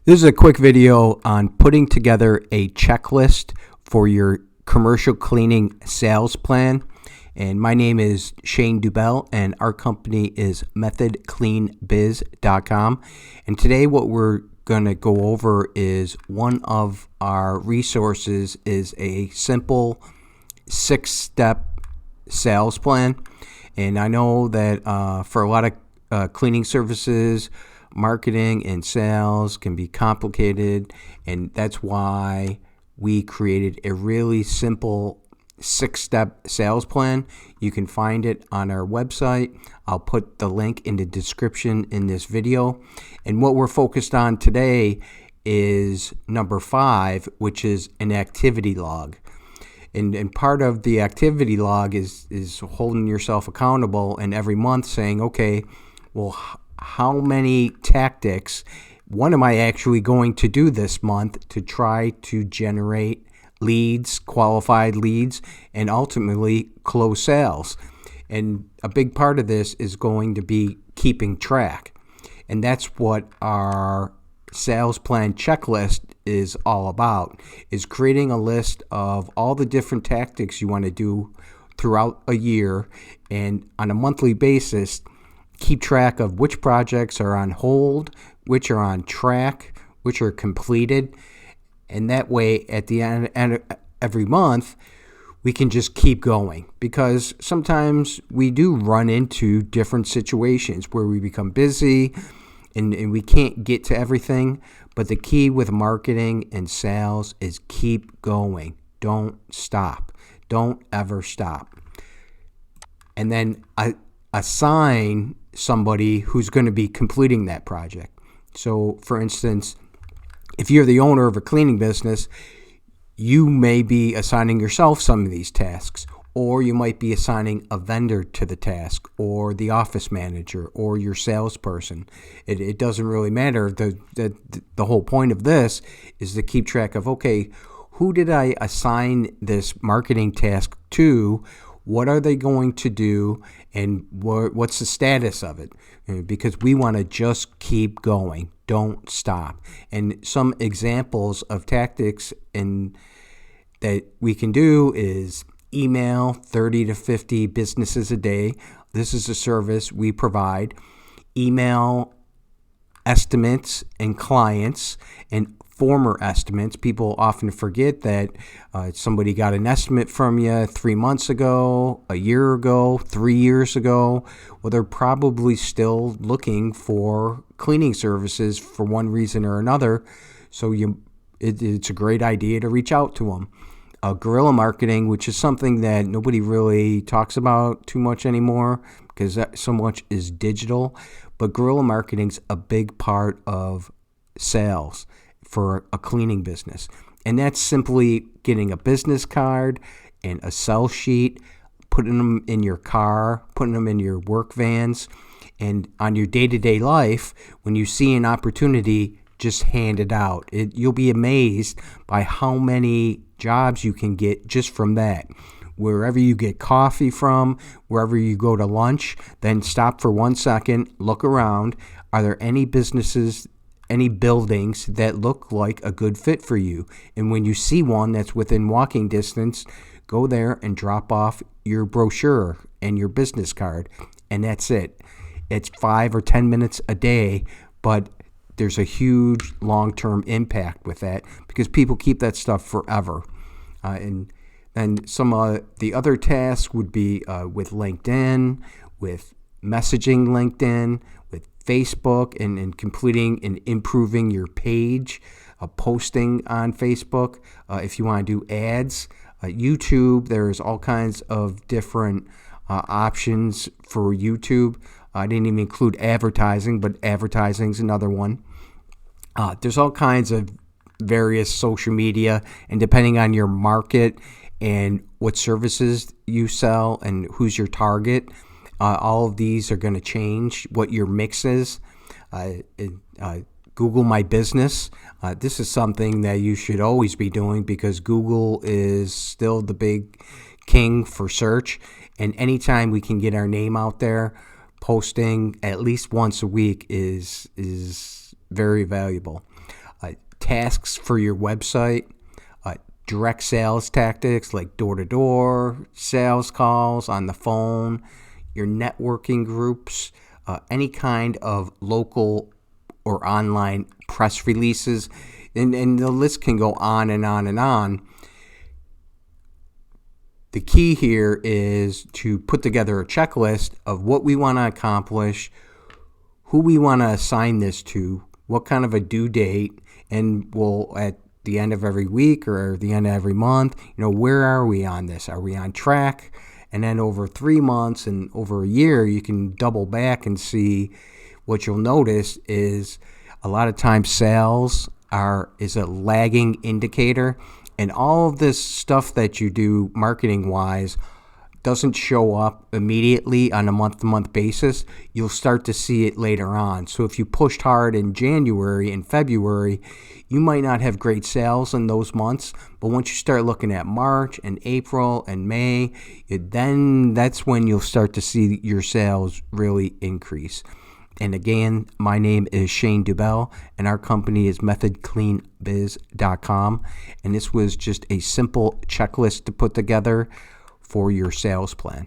This is a quick video on putting together a checklist for your commercial cleaning sales plan. And my name is Shane Dubell, and our company is methodcleanbiz.com. And today what we're going to go over is one of our resources is a simple 6-step sales plan. And I know that for a lot of cleaning services, marketing and sales can be complicated, and that's why we created a really simple 6-step sales plan. You can find it on our website. I'll put the link in the description in this video. And what we're focused on today is number 5, which is an activity log. And part of the activity log is holding yourself accountable, and every month saying, okay, well, how many tactics, what am I actually going to do this month to try to generate leads, qualified leads, and ultimately close sales? And a big part of this is going to be keeping track. And that's what our sales plan checklist is all about, is creating a list of all the different tactics you want to do throughout a year, and on a monthly basis, keep track of which projects are on hold, which are on track, which are completed. And that way, at the end of every month, we can just keep going. Because sometimes we do run into different situations where we become busy and we can't get to everything. But the key with marketing and sales is keep going. Don't stop. Don't ever stop. And then assign somebody who's going to be completing that project. So, for instance, if you're the owner of a cleaning business, you may be assigning yourself some of these tasks, or you might be assigning a vendor to the task, or the office manager, or your salesperson. It doesn't really matter. The whole point of this is to keep track of, okay, who did I assign this marketing task to? What are they going to do, and what's the status of it? Because we want to just keep going. Don't stop. And some examples of tactics that we can do is email 30 to 50 businesses a day. This is a service we provide. Email estimates and clients and former estimates. People often forget that somebody got an estimate from you 3 months ago, a year ago, 3 years ago. Well, they're probably still looking for cleaning services for one reason or another. So it's a great idea to reach out to them. Guerrilla marketing, which is something that nobody really talks about too much anymore because so much is digital. But guerrilla marketing's a big part of sales for a cleaning business. And that's simply getting a business card and a sell sheet, putting them in your car, putting them in your work vans, and on your day-to-day life, when you see an opportunity, just hand it out. You'll be amazed by how many jobs you can get just from that. Wherever you get coffee from, wherever you go to lunch, then stop for 1 second, look around. Are there any businesses, any buildings that look like a good fit for you? And when you see one that's within walking distance, go there and drop off your brochure and your business card, and that's it. It's 5 or 10 minutes a day, but there's a huge long-term impact with that because people keep that stuff forever. And some of the other tasks would be with LinkedIn, with messaging LinkedIn, with Facebook, and completing and improving your page, posting on Facebook. If you want to do ads, YouTube, there's all kinds of different options for YouTube. I didn't even include advertising, but advertising is another one. There's all kinds of various social media, and depending on your market and what services you sell and who's your target, all of these are going to change what your mix is. Google My Business. This is something that you should always be doing because Google is still the big king for search. And anytime we can get our name out there, posting at least once a week is very valuable. tasks for your website, direct sales tactics like door-to-door sales calls on the phone, your networking groups, any kind of local or online press releases, and the list can go on and on and on. The key here is to put together a checklist of what we want to accomplish, who we want to assign this to, what kind of a due date, and we'll at the end of every week or the end of every month, where are we on this? Are we on track? And then over 3 months and over a year, you can double back and see. What you'll notice is a lot of times sales is a lagging indicator, and all of this stuff that you do marketing wise doesn't show up immediately on a month-to-month basis. You'll start to see it later on. So if you pushed hard in January and February, you might not have great sales in those months, but once you start looking at March and April and May, then that's when you'll start to see your sales really increase. And again, my name is Shane Dubell, and our company is MethodCleanBiz.com, and this was just a simple checklist to put together for your sales plan.